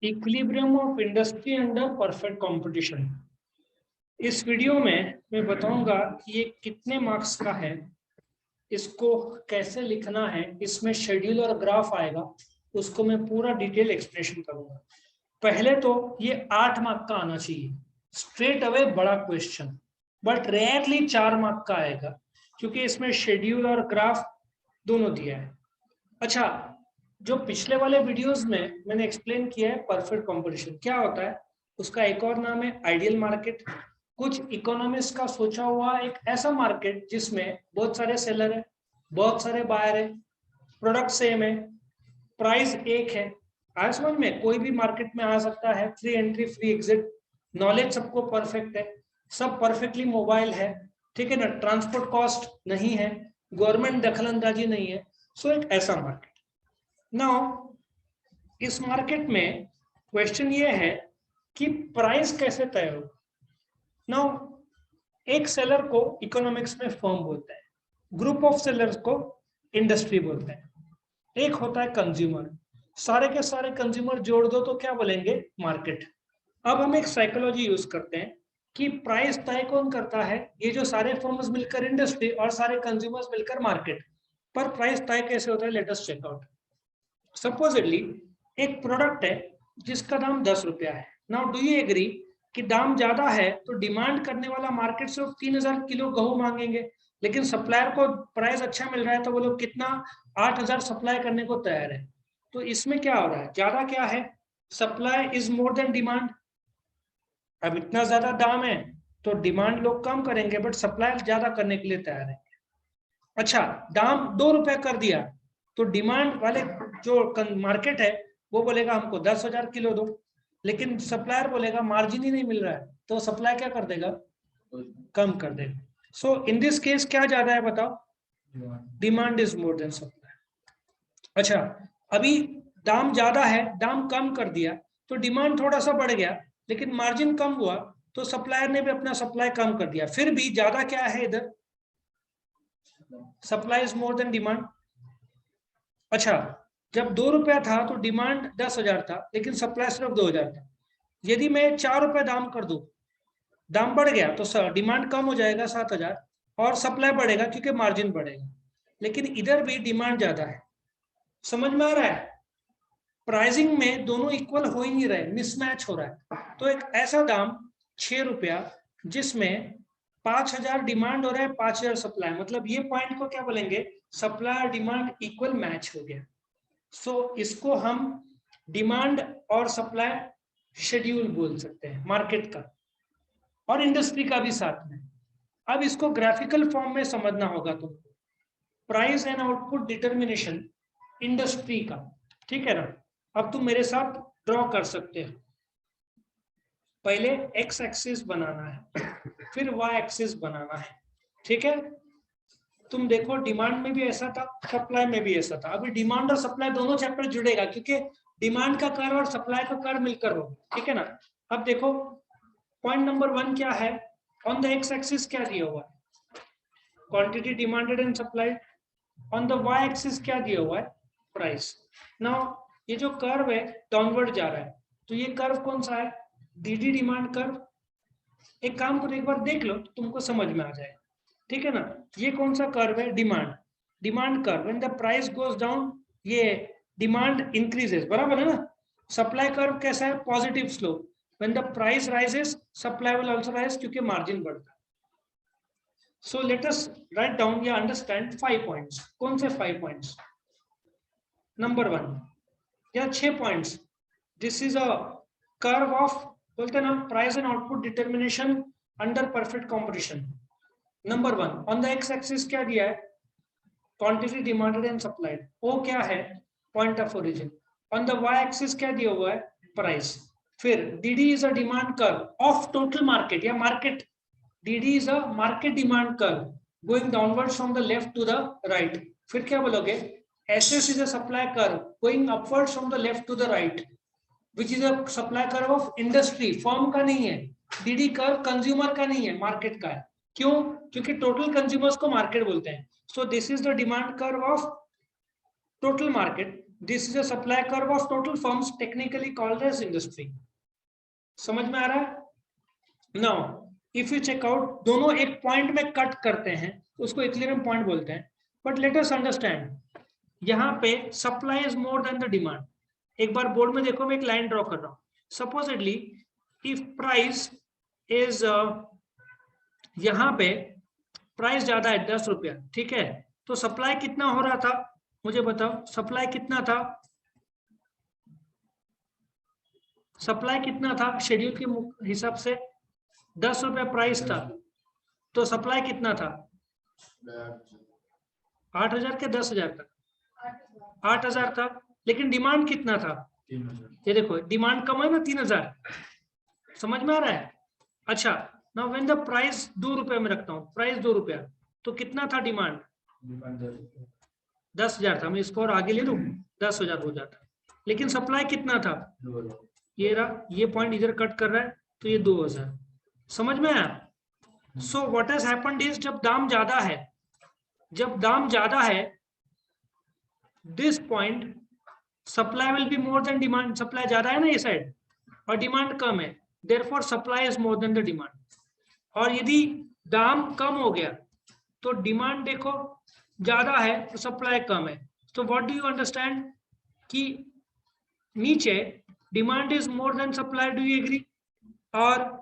Equilibrium of industry under perfect competition. इस video में मैं बताऊंगा कि ये कितने मार्क्स का है, इसको कैसे लिखना है, इसमें शेड्यूल और ग्राफ आएगा, उसको मैं पूरा डिटेल एक्सप्लेनेशन करूंगा। पहले तो ये 8 मार्क का आना चाहिए स्ट्रेट अवे, बड़ा क्वेश्चन, बट रेयरली 4 मार्क का आएगा क्योंकि इसमें शेड्यूल और ग्राफ दोनों दिया है। अच्छा, जो पिछले वाले वीडियोस में मैंने एक्सप्लेन किया है परफेक्ट कंपटीशन क्या होता है, उसका एक और नाम है आइडियल मार्केट। कुछ इकोनॉमिस्ट का सोचा हुआ एक ऐसा मार्केट जिसमें बहुत सारे सेलर है, बहुत सारे बायर है, प्रोडक्ट सेम है, प्राइस एक है। आया समझ में? कोई भी मार्केट में आ सकता है, free entry free exit, knowledge सबको परफेक्ट है, सब परफेक्टली मोबाइल है, ठीक है ना, ट्रांसपोर्ट कॉस्ट नहीं है, गवर्नमेंट दखलंदाजी नहीं है। सो एक ऐसा मार्केट। नाउ इस मार्केट में क्वेश्चन ये है कि प्राइस कैसे तय हो। नाउ एक सेलर को इकोनॉमिक्स में फर्म बोलते हैं, ग्रुप ऑफ सेलर्स को इंडस्ट्री बोलते हैं, एक होता है कंज्यूमर। सारे के सारे कंज्यूमर जोड़ दो तो क्या बोलेंगे? मार्केट। अब हम एक साइकोलॉजी यूज करते हैं कि प्राइस तय कौन करता है, ये जो सारे फर्म्स मिलकर इंडस्ट्री और सारे कंज्यूमर्स मिलकर मार्केट। पर प्राइस तय कैसे होता है, let us check out. Supposedly एक प्रोडक्ट है जिसका दाम 10 रुपया है। नाउ डू यू एग्री कि दाम ज्यादा है तो डिमांड करने वाला मार्केट से 3000 किलो गेहूं मांगेंगे, लेकिन सप्लायर को प्राइस अच्छा मिल रहा है तो वो लोग कितना 8000 सप्लाई करने को तैयार है। तो इसमें क्या हो रहा है? ज्यादा क्या है? Supply is more then demand. अब इतना ज्यादा दाम है तो डिमांड लोग कम करेंगे बट सप्लाई ज्यादा करने के लिए तैयार है। अच्छा, दाम 2 रुपया कर दिया तो डिमांड वाले जो मार्केट है वो बोलेगा हमको 10,000 किलो दो, लेकिन सप्लायर बोलेगा मार्जिन ही नहीं मिल रहा है, तो सप्लाई क्या कर देगा? कम कर देगा। सो इन दिस केस क्या ज्यादा है बताओ? Demand is more than supply. अच्छा, अभी दाम ज्यादा है, दाम कम कर दिया तो डिमांड थोड़ा सा बढ़ गया, लेकिन मार्जिन कम हुआ तो सप्लायर ने भी अपना सप्लाई कम कर दिया। फिर भी ज्यादा क्या है इधर? Supply is more then demand. अच्छा, जब 2 रुपया था तो डिमांड 10,000 था, लेकिन सप्लाई सिर्फ 2,000 था। यदि मैं 4 रुपये दाम कर दूं, दाम बढ़ गया तो डिमांड कम हो जाएगा 7,000 और सप्लाई बढ़ेगा क्योंकि मार्जिन बढ़ेगा, लेकिन इधर भी डिमांड ज्यादा है। समझ में आ रहा है? प्राइसिंग में दोनों इक्वल हो ही नहीं रहे, मिसमैच हो रहा है। तो एक ऐसा दाम 6 रुपया जिसमें 5,000 डिमांड हो रहा है, 5,000 सप्लाई, मतलब ये पॉइंट को क्या बोलेंगे? सप्लाई और डिमांड इक्वल मैच हो गया। सो इसको हम डिमांड और सप्लाई शेड्यूल बोल सकते हैं मार्केट का और इंडस्ट्री का भी साथ में। अब इसको ग्राफिकल फॉर्म में समझना होगा तुमको। Price and output determination industry का, ठीक है ना? अब तुम मेरे साथ ड्रॉ कर सकते हो। पहले एक्स एक्सिस बनाना है, फिर वाई एक्सिस बनाना है, ठीक है? तुम देखो डिमांड में भी ऐसा था, सप्लाई में भी ऐसा था। अभी डिमांड और सप्लाई दोनों चैप्टर जुड़ेगा क्योंकि डिमांड का कर्व और सप्लाई का कर्व मिलकर हो, ठीक है ना? अब देखो पॉइंट नंबर 1 क्या है? ऑन द एक्स एक्सिस क्या दिया हुआ है? Quantity demanded and supplied. On the Y axis क्या दिया हुआ है? प्राइस। नाउ ये जो कर्व है डाउनवर्ड जा रहा है, तो ये कर्व कौन सा है? DD demand curve. एक काम करो, एक बार देख लो तो तुमको समझ में आ जाएगा, ठीक है ना? ये कौन सा कर्व है? Demand. Demand curve, when the price goes down ये डिमांड इंक्रीजेस, बराबर है ना? सप्लाई कर्व कैसा है? Positive slope, when the price rises supply will also rise क्योंकि मार्जिन बढ़ता है। So let us write down या अंडरस्टैंड 5 पॉइंट्स। कौन से 5 पॉइंट्स? नंबर 1 या 6 points. This is a curve of, बोलते हैं ना, price and output determination under perfect competition. Number 1 on the X axis क्या दिया है? क्वांटिटी डिमांडेड एंड सप्लाइड, वो क्या है? Point of origin. On the Y axis क्या दिया हुआ है? प्राइस। फिर DD is a demand curve of total market या market. DD is a market demand curve going downwards from the left to the right. फिर क्या बोलोगे? SS is a supply curve going upwards from the left to the right, which is a supply curve of industry, firm का नहीं है। DD curve consumer का नहीं है, market का है। क्यों? क्योंकि टोटल कंज्यूमर्स को मार्केट बोलते हैं। So this is the demand curve of total market this is a supply curve of total firms technically called as industry. समझ में आ रहा है? Now if you check out, दोनों एक पॉइंट में कट करते हैं तो उसको इक्विलिब्रियम पॉइंट बोलते हैं। बट लेट अस अंडरस्टैंड, यहाँ पे supply is more than the demand. एक बार बोर्ड में देखो, मैं एक लाइन ड्रॉ कर रहा हूं। सपोजिटली इफ प्राइस इज यहाँ पे प्राइस ज्यादा है 10 रुपया, ठीक है, तो सप्लाई कितना हो रहा था मुझे बताओ, सप्लाई कितना था? सप्लाई कितना था शेड्यूल के हिसाब से? 10 रुपया प्राइस था, तो सप्लाई कितना था? 8,000 के 10,000 तक? 8,000 था, लेकिन डिमांड कितना था? ये देखो डिमांड कम है ना, 3,000। समझ में आ रहा है? अच्छा, नाउ व्हेन द प्राइस 2 रुपए में रखता हूँ, प्राइस 2 रुपया, तो कितना था डिमांड? 10,000 था। मैं इसको और आगे ले लूं, 10,000 हो जाता। लेकिन सप्लाई कितना था? ये रहा, ये पॉइंट इधर कट कर रहा है, तो ये 2,000। समझ में आया? So what has happened is, जब दाम ज्यादा है, जब दाम ज्यादा है, this point supply will be more than demand. Supply ज्यादा है ना ये साइड, और डिमांड कम है, therefore supply is more than the demand. और यदि दाम कम हो गया तो डिमांड देखो ज्यादा है तो सप्लाई कम है। तो व्हाट डू यू अंडरस्टैंड कि नीचे demand is more than supply, do you agree? और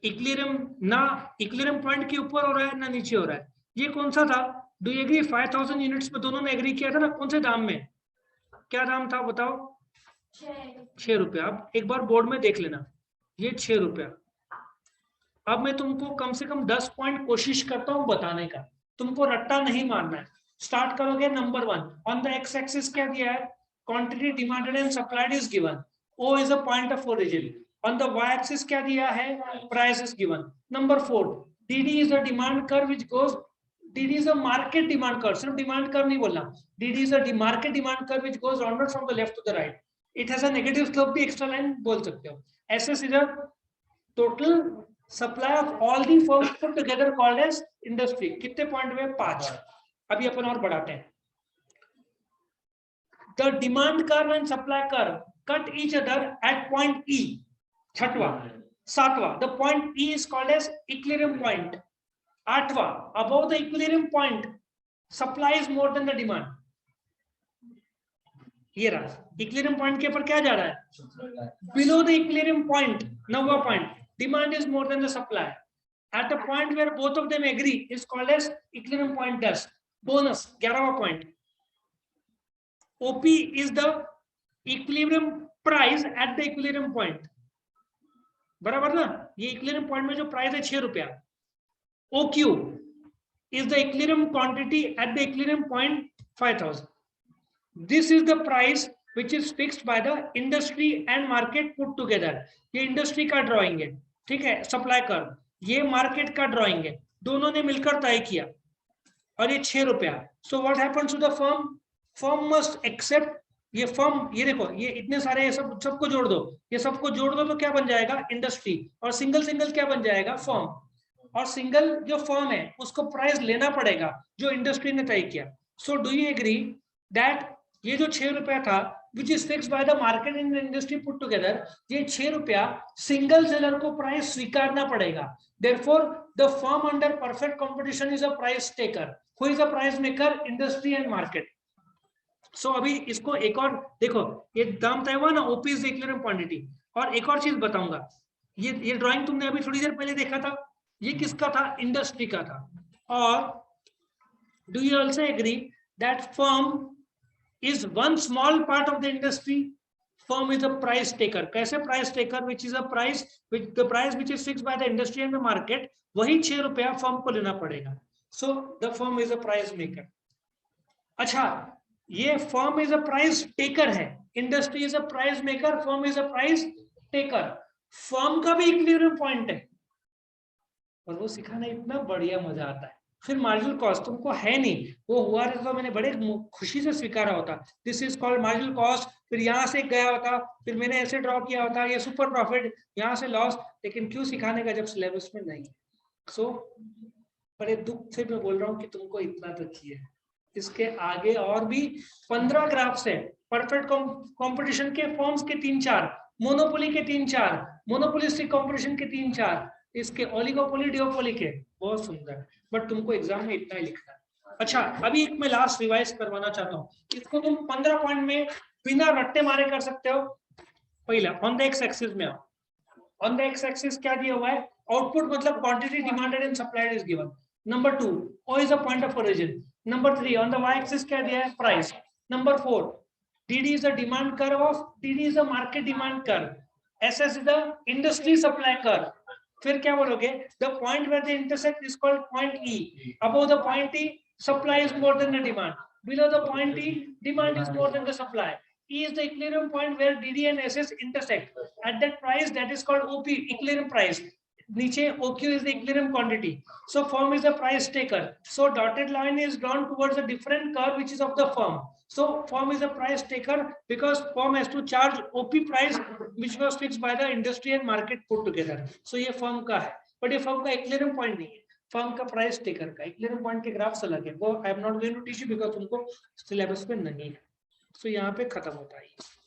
इक्विलिब्रियम ना इक्विलिब्रियम पॉइंट के ऊपर हो रहा है ना नीचे हो रहा है। ये कौन सा था? Do you agree? 5,000 यूनिट्स में दोनों ने एग्री किया था ना। कौन से दाम में? क्या दाम था बताओ? 6 रुपया। अब एक बार बोर्ड में देख लेना, ये 6 रुपया। अब मैं तुमको कम से कम 10 पॉइंट कोशिश करता हूं बताने का, तुमको रट्टा नहीं मारना है। स्टार्ट करोगे number 1, on the X axis क्या दिया है? Quantity demanded and supplied is given, O is a point of origin. On the Y axis क्या दिया है? Price is given. Number 4, DD is a demand curve which goes, DD is a market demand curve, सिर्फ demand curve नहीं बोलना, DD is a market demand curve which goes rounded from the left to the right. It has a negative slope भी, extra line बोल सकते हो। SS is a total supply of all the firms put together called as industry. कितने point में? 5। अभी अपन और बढ़ाते हैं। The demand curve and supply curve cut each other at point E. छठवा। 7वां, the point E is called as equilibrium point. 8वां, above the equilibrium point supply is more than the demand. ये रहा, इक्विलिब्रियम पॉइंट के ऊपर क्या जा रहा है? Below the equilibrium point. 9वां point, demand is more than the supply. At a point where both of them agree is called as equilibrium point test. Bonus 11वां point. OP is the equilibrium price at the equilibrium point. बराबर ना? ये equilibrium point में जो price है 6 रुपया। OQ is the equilibrium quantity at the equilibrium point 5,000. This is the price which is fixed by the industry and market put together. ये industry का drawing है, ठीक है, सप्लाई कर्व। ये मार्केट का ड्राइंग है, दोनों ने मिलकर तय किया, और ये 6 रुपया। So what happens to the firm? Firm must accept. ये फर्म, ये देखो, ये इतने सारे, ये सबको जोड़ दो, ये सबको जोड़ दो तो क्या बन जाएगा? इंडस्ट्री। और सिंगल सिंगल क्या बन जाएगा? फर्म। और सिंगल जो फर्म है उसको प्राइस लेना पड़ेगा जो इंडस्ट्री ने तय किया। So do you agree that ये जो 6 रुपया था which is fixed by the market and industry put together, ये 6 रुपया सिंगल सेलर को प्राइस स्वीकारना पड़ेगा। Therefore the firm under perfect competition is a price taker. Who is a price maker? Industry and market. So अभी इसको एक और देखो, ये दाम तय हुआ ना, OP is the equilibrium quantity. और एक और चीज बताऊंगा, ये ड्राइंग तुमने अभी थोड़ी देर पहले देखा था, ये किसका था? इंडस्ट्री का था। और do you also agree that firm is one small part of the industry? Firm is a price taker. कैसे price taker? Which is a price, which the price which is fixed by the industry and the market, वही 6 रुपया firm को लेना पड़ेगा। So the firm is a price maker. अच्छा, ये firm is a price taker है, industry is a price maker, firm is a price taker. Firm का भी इक्विलिब्रियम पॉइंट है, और वो सिखाना इतना बढ़िया मजा आता है। फिर मार्जिनल कॉस्ट तुमको है नहीं, वो हुआ रहता तो मैंने बड़े खुशी से स्वीकारा होता, this is called marginal cost. फिर यहाँ से गया होता, फिर मैंने ऐसे ड्रॉ किया होता, ये सुपर प्रॉफिट, यहाँ से लॉस। लेकिन क्यों सिखाने का जब सिलेबस में नहीं है? सो बड़े दुख से मैं बोल रहा हूँ कि तुमको इतना तो चाहिए। इसके आगे और भी 15 ग्राफ्स है। परफेक्ट कंपटीशन के फॉर्म्स के 3-4, मोनोपोली के 3-4, मोनोपोलिस्टिक कंपटीशन के 3-4, इसके ओलिगोपोली डिओपोली के। बहुत सुंदर, बट तुमको एग्जाम में इतना ही लिखना है। अच्छा, अभी एक मैं लास्ट रिवाइज करवाना चाहता हूँ, इसको तुम 15 पॉइंट में बिना रट्टे मारे कर सकते हो। पहला, ऑन द एक्स एक्सिस में आओ। ऑन द एक्स एक्सिस क्या दिया हुआ है? आउटपुट मतलब quantity demanded and supplied is given. Number 2, O is a point of origin. Number 3, on the y axis क्या दिया है? Price. Number 4, DD is the demand curve of DD is the market demand curve. SS is the industry supply curve. फिर क्या बोलोगे? The point where they intersect is called point E. Above the point E, supply is more than the demand. Below the point E, demand is more than the supply. E is the equilibrium point where DD and SS intersect. At that price, that is called OP, equilibrium price. Niche OQ is the equilibrium quantity. So firm is the price taker. So dotted line is drawn towards a different curve which is of the firm. So firm is a price taker because firm has to charge OP price which was fixed by the industry and market put together. So ये firm का है, but ये firm का equilibrium point नहीं है, firm का price taker का। equilibrium point के ग्राफ्स अलग है, वो I am not going to teach you because तुमको सिलेबस में नहीं है। सो यहाँ पे खत्म होता है।